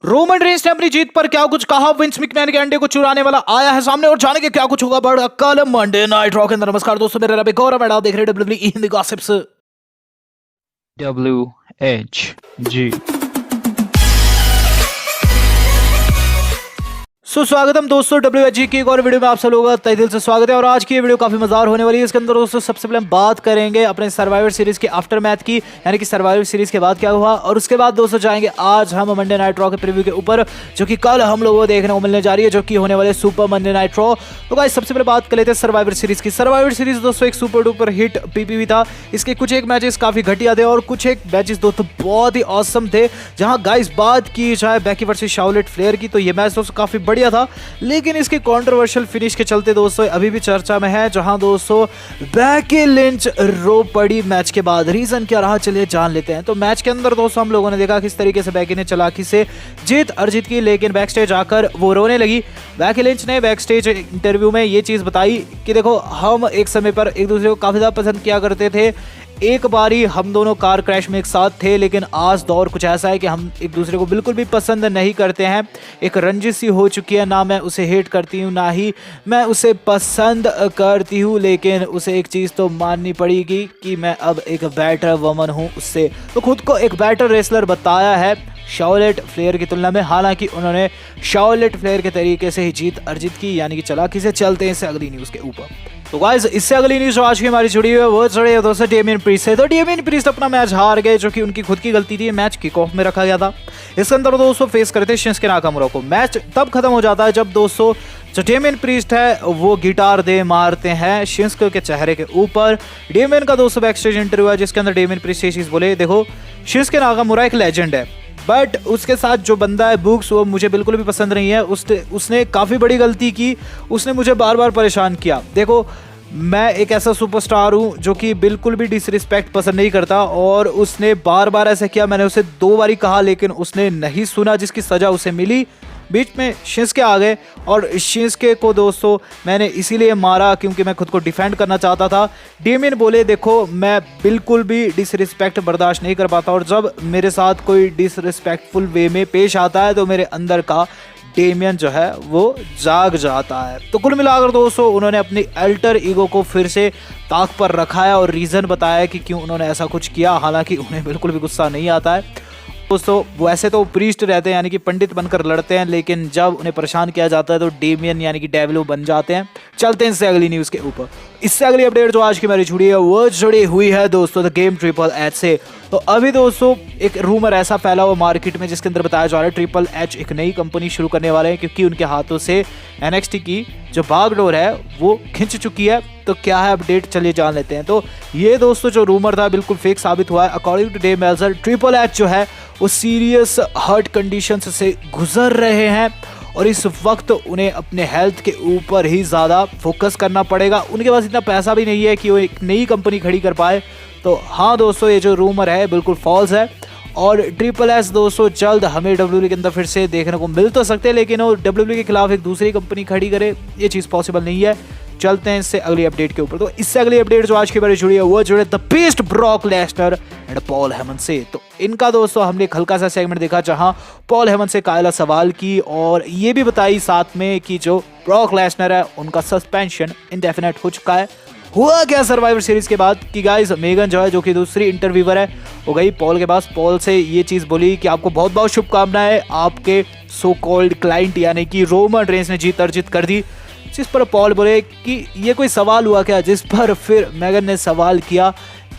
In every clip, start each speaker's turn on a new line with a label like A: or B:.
A: Roman Reigns ने अपनी जीत पर क्या कुछ कहा। विंस मैकमैन के अंडे को चुराने वाला आया है सामने और जाने के क्या कुछ होगा बड़ा कल मंडे नाइट रॉ के अंदर। नमस्कार दोस्तों, मेरा नाम है गौरव और आप देख रहे हैं डब्ल्यूडब्ल्यूई हिंदी गॉसिप्स।
B: WHG
A: सुस्वागतम दोस्तों, WHG की एक और वीडियो में आप सब लोगों का तहे दिल से स्वागत है। और आज की ये वीडियो काफी मजेदार होने वाली है। इसके अंदर दोस्तों सबसे पहले हम बात करेंगे अपने सर्वाइवर सीरीज के आफ्टर मैथ की, यानी कि सर्वाइवर सीरीज के बाद क्या हुआ। और उसके बाद दोस्तों जाएंगे आज हम मंडे नाइट रॉ के प्रीव्यू के ऊपर, जो कि कल हम लोगों को देखने को मिलने जा रही है, जो कि होने वाले सुपर मंडे नाइट रॉ। तो गाइस सबसे पहले बात कर लेते हैं सर्वाइवर सीरीज की। सर्वाइवर सीरीज दोस्तों एक सुपर डुपर हिट PPV था। इसके कुछ एक मैचेस काफी घटिया थे और कुछ एक मैचेस दोस्तों बहुत ही ऑसम थे। जहां गाइस बात की जाए बैकी वर्सेस शार्लेट फ्लेयर की, तो ये मैच दोस्तों काफी बढ़िया था, लेकिन इसके कंट्रोवर्शियल फिनिश के चलते दोस्तों अभी भी चर्चा में है। जहां दोस्तों बैकी लिंच रो पड़ी मैच के बाद। रीजन क्या रहा चलिए जान लेते हैं। तो मैच के अंदर दोस्तों हम लोगों ने देखा किस तरीके से बैकी ने चालाकी से जीत अर्जित की, लेकिन बैक स्टेज आकर वो रोने लगी। बैकी लिंच ने बैक स्टेज इंटरव्यू में ये चीज बताई कि देखो हम एक समय पर एक दूसरे को काफी ज्यादा पसंद किया करते थे। एक बारी हम दोनों कार क्रैश में एक साथ थे, लेकिन आज दौर कुछ ऐसा है कि हम एक दूसरे को बिल्कुल भी पसंद नहीं करते हैं। एक रंजिश सी हो चुकी है, ना मैं उसे हेट करती हूँ ना ही मैं उसे पसंद करती हूँ, लेकिन उसे एक चीज़ तो माननी पड़ेगी कि मैं अब एक बेटर वुमन हूँ उससे। तो खुद को एक बेटर रेसलर बताया है शार्लेट फ्लेयर की तुलना में। हालांकि उन्होंने शार्लेट फ्लेयर के तरीके से ही जीत अर्जित की, यानी कि चालाकी से। चलते हैं इससे अगली न्यूज़ के ऊपर। तो गाइस इससे अगली न्यूज़ जो आज की हमारी जुड़ी हुई है वो जुड़ी है दोस्तों डेमियन प्रीस्ट से। तो डेमियन प्रीस्ट अपना मैच हार गए, जो कि उनकी खुद की गलती थी। मैच किक ऑफ में रखा गया था। इसके अंदर दोस्तों फेस करते शिंसुके नाकामुरा को। मैच तब खत्म हो जाता है जब दोस्तों जो डेमियन प्रीस्ट है वो गिटार दे मारते हैं शिंसुके के चेहरे के ऊपर। डेमियन का दोस्तों बैक स्टेज इंटरव्यू है, जिसके अंदर डेमियन प्रीस्ट ये चीज़ बोले, देखो शिंसुके नाकामुरा एक लेजेंड है, बट उसके साथ जो बंदा है बुक्स वो मुझे बिल्कुल भी पसंद नहीं है। उसने काफ़ी बड़ी गलती की, उसने मुझे बार बार परेशान किया। देखो मैं एक ऐसा सुपरस्टार हूँ जो कि बिल्कुल भी डिसरिस्पेक्ट पसंद नहीं करता, और उसने बार बार ऐसा किया। मैंने उसे 2 बारी कहा लेकिन उसने नहीं सुना, जिसकी सज़ा उसे मिली। बीच में शिंसुके आ गए और शिंसुके को दोस्तों मैंने इसीलिए मारा क्योंकि मैं खुद को डिफेंड करना चाहता था। डेमियन बोले देखो मैं बिल्कुल भी डिसरिस्पेक्ट बर्दाश्त नहीं कर पाता, और जब मेरे साथ कोई डिसरिस्पेक्टफुल वे में पेश आता है तो मेरे अंदर का डेमियन जो है वो जाग जाता है। तो कुल मिलाकर दोस्तों उन्होंने अपनी अल्टर ईगो को फिर से ताक पर रखा है और रीज़न बताया कि क्यों उन्होंने ऐसा कुछ किया। हालांकि उन्हें बिल्कुल भी गुस्सा नहीं आता है दोस्तों। वैसे तो प्रीस्ट रहते हैं, यानी कि पंडित बनकर लड़ते हैं, लेकिन जब उन्हें परेशान किया जाता है तो डेमियन यानी कि डेविल बन जाते हैं। चलते हैं इससे अगली न्यूज़ के ऊपर। इससे अगली अपडेट जो आज की मेरी जुड़ी है वो जुड़ी हुई है दोस्तों द गेम ट्रिपल एच से। तो अभी दोस्तों एक रूमर ऐसा फैला हुआ मार्केट में, जिसके अंदर बताया जा रहा है ट्रिपल एच एक नई कंपनी शुरू करने वाले हैं, क्योंकि उनके हाथों से NXT की जो बागडोर है वो खिंच चुकी है। तो क्या है अपडेट चलिए जान लेते हैं। तो ये दोस्तों जो रूमर था बिल्कुल फेक साबित हुआ है। According to Dave Meltzer, triple H जो है वो सीरियस हार्ट कंडीशंस से गुजर रहे हैं और इस वक्त उन्हें अपने हेल्थ के ऊपर ही ज़्यादा फोकस करना पड़ेगा। उनके पास इतना पैसा भी नहीं है कि वो एक नई कंपनी खड़ी कर पाए। तो हाँ दोस्तों ये जो रूमर है बिल्कुल फॉल्स है, और ट्रिपल एच दोस्तों जल्द हमें WWE के अंदर फिर से देखने को मिल तो सकते हैं, लेकिन वो WWE के खिलाफ एक दूसरी कंपनी खड़ी करे ये चीज़ पॉसिबल नहीं है। चलते हैं इससे अगली अपडेट के ऊपर। तो इससे अगली अपडेट जो आज की बारे जुड़ी है वो जुड़े the beast Brock Lesnar and Paul Heyman से। तो इनका दोस्तों हमने एक हल्का सा सेगमेंट देखा जहां पॉल हेमन से कायला सवाल की, और ये भी बताई साथ में कि जो ब्रॉक लेसनर है उनका सस्पेंशन इंडेफिनेट हो चुका है। हुआ क्या सर्वाइवर सीरीज के बाद कि गाइस मेगन जो है, जो कि दूसरी इंटरव्यूअर है, वो गई पॉल के पास। पॉल से ये चीज़ बोली कि आपको बहुत बहुत शुभकामनाएं, आपके सो कॉल्ड क्लाइंट यानी कि रोमन रेंस ने जीत अर्जित कर दी। जिस पर पॉल बोले कि ये कोई सवाल हुआ क्या, जिस पर फिर मेगन ने सवाल किया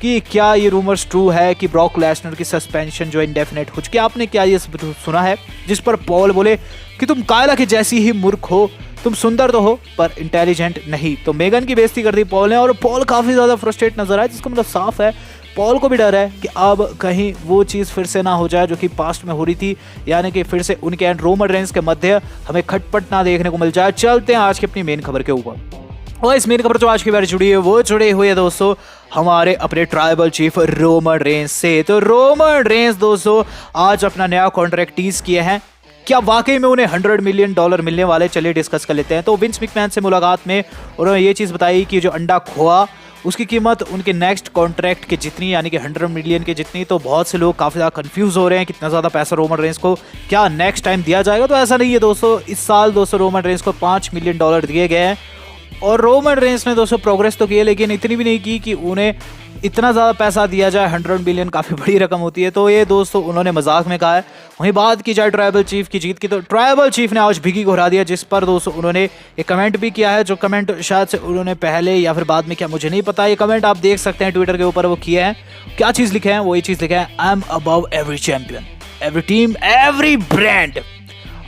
A: कि क्या ये रूमर्स ट्रू है कि ब्रॉक लेसनर की सस्पेंशन जो इंडेफिनेट हो चुकी है, आपने क्या ये सुना है। जिस पर पॉल बोले कि तुम कायला की जैसी ही मूर्ख हो, तुम सुंदर तो हो पर इंटेलिजेंट नहीं। तो मेगन की बेइज्जती कर दी पॉल ने, और पॉल काफ़ी ज़्यादा फ्रस्ट्रेट नजर आया, जिसका मतलब साफ है पॉल को भी डर है कि अब कहीं वो चीज़ फिर से ना हो जाए जो कि पास्ट में हो रही थी, यानी कि फिर से उनके एंड रोमन रेंस के मध्य हमें खटपट ना देखने को मिल जाए। चलते हैं आज की अपनी मेन खबर के ऊपर। और इस मेन खबर जो आज की बार जुड़ी है वो जुड़ी हुई है दोस्तों हमारे अपने ट्राइबल चीफ रोमन रेंस से। तो रोमन रेंस दोस्तों आज अपना नया कॉन्ट्रैक्ट टीज किए हैं। क्या वाकई में उन्हें $100 मिलियन मिलने वाले, चलिए डिस्कस कर लेते हैं। तो विंस मैकमैन से मुलाकात में उन्होंने ये चीज़ बताई कि जो अंडा खोआ उसकी कीमत उनके नेक्स्ट कॉन्ट्रैक्ट के जितनी, यानी कि 100 मिलियन के जितनी। तो बहुत से लोग काफ़ी ज़्यादा कंफ्यूज हो रहे हैं कितना ज़्यादा पैसा रोमन रेंस को क्या नेक्स्ट टाइम दिया जाएगा। तो ऐसा नहीं है दोस्तों, इस साल दोस्तों रोमन रेंस को $5 मिलियन दिए गए हैं और रोमन रेंस ने दोस्तों प्रोग्रेस तो की है, लेकिन इतनी भी नहीं की कि उन्हें इतना ज़्यादा पैसा दिया जाए। 100 मिलियन काफ़ी बड़ी रकम होती है, तो ये दोस्तों उन्होंने मजाक में कहा है। वहीं बात की जाए ट्राइबल चीफ की जीत की, तो ट्राइबल चीफ ने आज बिगी को हरा दिया, जिस पर दोस्तों उन्होंने एक कमेंट भी किया है, जो कमेंट शायद से उन्होंने पहले या फिर बाद में किया मुझे नहीं पता। ये कमेंट आप देख सकते हैं ट्विटर के ऊपर वो किए हैं। क्या चीज़ लिखे हैं, वही चीज़ लिखा है, I am above every champion, every team, every brand,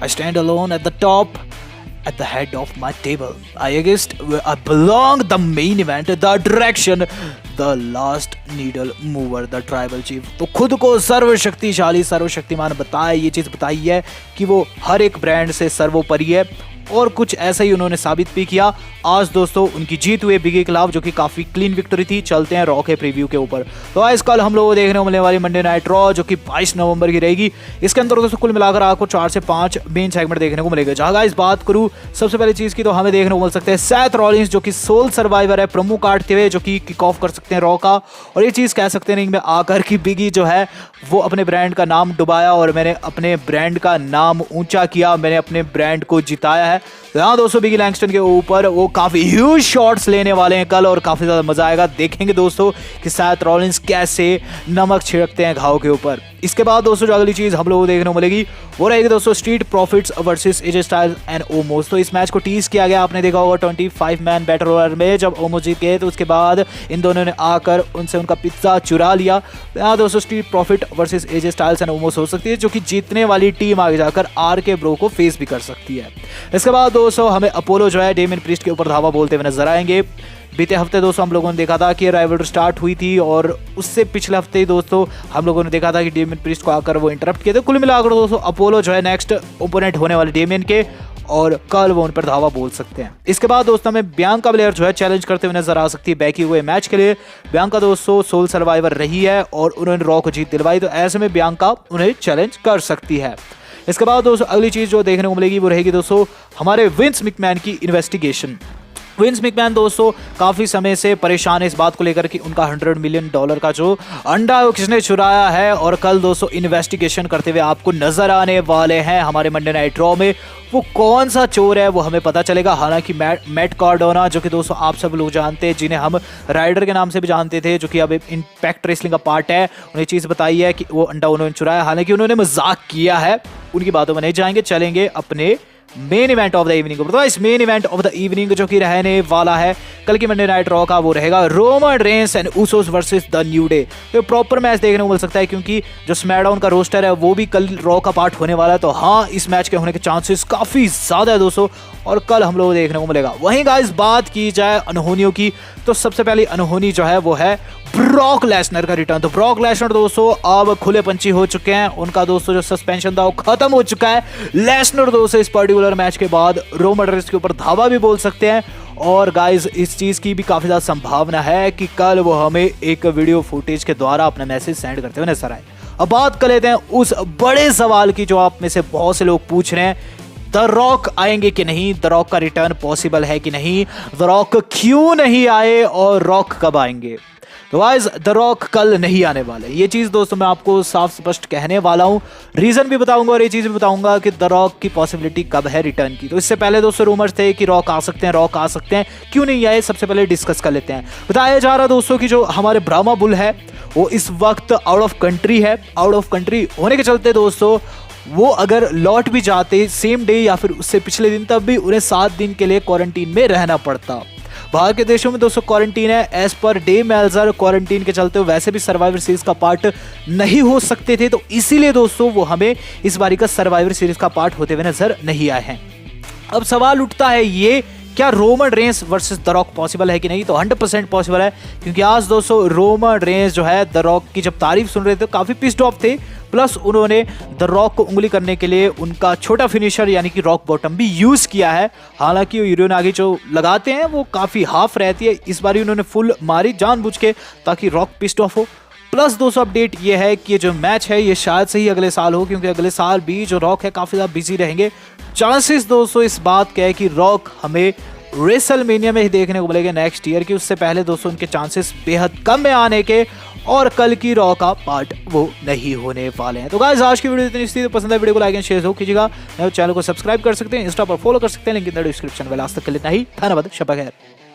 A: I stand alone at the top, at the head of my table. I guessed where I belong, the main event, the direction, the last needle mover, the tribal chief. तो खुद को सर्वशक्तिशाली, सर्वशक्तिमान बताए, ये चीज़ बताई है कि वो हर एक ब्रांड से सर्वोपरि है और कुछ ऐसा ही उन्होंने साबित भी किया। आज दोस्तों उनकी जीत हुई बिगी के खिलाफ, जो कि काफ़ी क्लीन विक्ट्री थी। चलते हैं रॉ के प्रीव्यू के ऊपर। तो आज कल हम लोगों को देखने को मिलने वाली मंडे नाइट रॉ, जो कि 22 नवंबर की रहेगी। इसके अंदर दोस्तों कुल मिलाकर आपको 4 से 5 मेन सेगमेंट देखने को मिलेगा। जहाँ गाइस बात करूँ सबसे पहली चीज़ की, तो हमें देखने को मिल सकते हैं सेथ रॉलिंस, जो कि सोल सर्वाइवर है, प्रोमो काटते हुए जो कि किक ऑफ कर सकते हैं रॉ का। और ये चीज़ कह सकते हैं रिंग में आकर कि बिगी जो है वो अपने ब्रांड का नाम डुबाया और मैंने अपने ब्रांड का नाम ऊंचा किया, मैंने अपने ब्रांड को जिताया है। यहाँ दोस्तों बिगी लैंगस्टन के ऊपर वो काफ़ी ह्यूज शॉट्स लेने वाले हैं कल और काफ़ी ज़्यादा मजा आएगा। देखेंगे दोस्तों कि सेथ रॉलिंस कैसे नमक छिड़कते हैं घाव के ऊपर। इसके बाद दोस्तों जो अगली चीज़ हम लोगों को देखने को मिलेगी वो रहेगी दोस्तों street profits versus AJ Styles and Omos. तो इस मैच को टीज किया गया, आपने देखा होगा 25 मैन बैटल रॉयल में जब ओमोस जीत गए, तो उसके बाद इन दोनों ने आकर उनसे उनका पिज्जा चुरा लिया। यहाँ दोस्तों street profit versus AJ Styles and Omos हो सकती है, जो कि जीतने वाली टीम आगे जाकर आर के ब्रो को फेस भी कर सकती है। इसके बाद दोस्तों हमें अपोलो जो है डेमियन प्रीस्ट के ऊपर धावा बोलते हुए नजर आएंगे। बीते हफ्ते दोस्तों हम लोगों ने देखा था कि राइवलरी स्टार्ट हुई थी और उससे पिछले हफ्ते ही दोस्तों हम लोगों ने देखा था कि डेमियन प्रीस्ट को आकर वो इंटरप्ट किए थे। कुल मिलाकर दोस्तों अपोलो जो है नेक्स्ट ओपोनेंट होने वाले डेमियन के, और कल वो उन पर धावा बोल सकते हैं। इसके बाद दोस्तों हमें बियांका ब्लेयर जो है चैलेंज करते हुए नजर आ सकती है बैकी हुए मैच के लिए। बियांका दोस्तों सोल सर्वाइवर रही है और उन्होंने रॉ को जीत दिलवाई, तो ऐसे में बियांका उन्हें चैलेंज कर सकती है। इसके बाद दोस्तों अगली चीज जो देखने को मिलेगी वो रहेगी दोस्तों हमारे विंस मैकमैन की इन्वेस्टिगेशन। विंस मैकमैन दोस्तों काफ़ी समय से परेशान है इस बात को लेकर कि उनका $100 मिलियन का जो अंडा है वो किसने चुराया है, और कल दोस्तों इन्वेस्टिगेशन करते हुए आपको नजर आने वाले हैं हमारे मंडे नाइट रॉ में वो कौन सा चोर है, वो हमें पता चलेगा। हालांकि मैट कार्डोना, जो कि दोस्तों आप सब लोग जानते हैं, जिन्हें हम राइडर के नाम से भी जानते थे, जो कि अब इम्पैक्ट रेसलिंग का पार्ट है, उन्हें चीज़ बताई है कि वो अंडा उन्होंने चुराया। हालांकि उन्होंने मजाक किया है, उनकी बातों में नहीं जाएंगे, चलेंगे अपने main event of the evening को। तो इस main event of the evening जो कि रहने वाला है कल की मंडे नाइट रॉ का, वो रहेगा Roman Reigns and Usos versus the new day. तो प्रॉपर मैच देखने को मिल सकता है, क्योंकि जो स्मैकडाउन का रोस्टर है वो भी कल रॉ का पार्ट होने वाला है। तो हाँ, इस मैच के होने के चांसेस काफ़ी ज़्यादा है दोस्तों, और कल हम लोग देखने को मिलेगा। वहीं गाइस बात की जाए अनहोनियों की, तो सबसे पहली अनहोनी जो है वो है ब्रॉक लेसनर का रिटर्न। तो ब्रॉक लेसनर दोस्तों अब खुले पंछी हो चुके हैं, उनका दोस्तों जो सस्पेंशन था वो खत्म हो चुका है। लेसनर दोस्तों इस पर्टिकुलर मैच के बाद रोमन रेंस के ऊपर धावा भी बोल सकते हैं, और गाइस इस चीज़ की भी काफ़ी ज़्यादा संभावना है कि कल वो हमें एक वीडियो फुटेज के द्वारा अपना मैसेज सेंड करते हुए नजर आए। अब बात कर लेते हैं उस बड़े सवाल की जो आप में से बहुत से लोग पूछ रहे हैं, द रॉक आएंगे कि नहीं, द रॉक का रिटर्न पॉसिबल है कि नहीं, द रॉक क्यों नहीं आए और रॉक कब आएंगे। तो गाइस द रॉक कल नहीं आने वाले, ये चीज़ दोस्तों मैं आपको साफ स्पष्ट कहने वाला हूँ। रीज़न भी बताऊंगा और ये चीज़ भी बताऊंगा कि द रॉक की पॉसिबिलिटी कब है रिटर्न की। तो इससे पहले दोस्तों रूमर्स थे कि रॉक आ सकते हैं, रॉक आ सकते हैं, क्यों नहीं आए, सबसे पहले डिस्कस कर लेते हैं। बताया जा रहा दोस्तों कि जो हमारे ब्राह्मा बुल है वो इस वक्त आउट ऑफ कंट्री है। आउट ऑफ कंट्री होने के चलते दोस्तों वो अगर लौट भी जाते सेम डे या फिर उससे पिछले दिन, तब भी उन्हें 7 दिन के लिए क्वारंटीन में रहना पड़ता। बाहर के देशों में दोस्तों क्वारंटीन है, as per day Melzer quarantine के चलते वैसे भी सर्वाइवर सीरीज का पार्ट नहीं हो सकते थे, तो इसीलिए दोस्तों वो हमें इस बारी का सर्वाइवर सीरीज का पार्ट होते हुए नजर नहीं आए हैं। अब सवाल उठता है ये, क्या Roman Reigns versus the rock possible है कि नहीं। तो 100% पॉसिबल है, क्योंकि आज दोस्तों रोमन रेंस जो है द रॉक की जब तारीफ सुन रहे थे काफ़ी पिस्ड ऑफ थे, प्लस उन्होंने द रॉक को उंगली करने के लिए उनका छोटा फिनिशर यानी कि रॉक बॉटम भी यूज़ किया है। हालांकि यूरियोनागी जो लगाते हैं वो काफ़ी हाफ रहती है, इस बार उन्होंने फुल मारी जानबूझ के ताकि रॉक पिस्ड ऑफ हो। प्लस दोस्तों अपडेट ये है कि जो मैच है ये शायद से ही अगले साल हो, क्योंकि अगले साल भी जो रॉक है काफ़ी ज़्यादा बिजी रहेंगे। चांसेस दोस्तों इस बात के है कि रॉक हमें रेसलमेनिया में ही देखने को मिलेंगे नेक्स्ट ईयर की। उससे पहले दोस्तों उनके चांसेस बेहद कम में आने के, और कल की रॉ का पार्ट वो नहीं होने वाले हैं। तो गाइस आज की वीडियो इतनी थी, तो पसंद है वीडियो को लाइक एंड शेयर जरूर कीजिएगा। चैनल को सब्सक्राइब कर सकते हैं, इंस्टा पर फॉलो कर सकते हैं, लिंक इन द डिस्क्रिप्शन में। आज तक के लिए इतना ही, धन्यवाद, शब बखैर।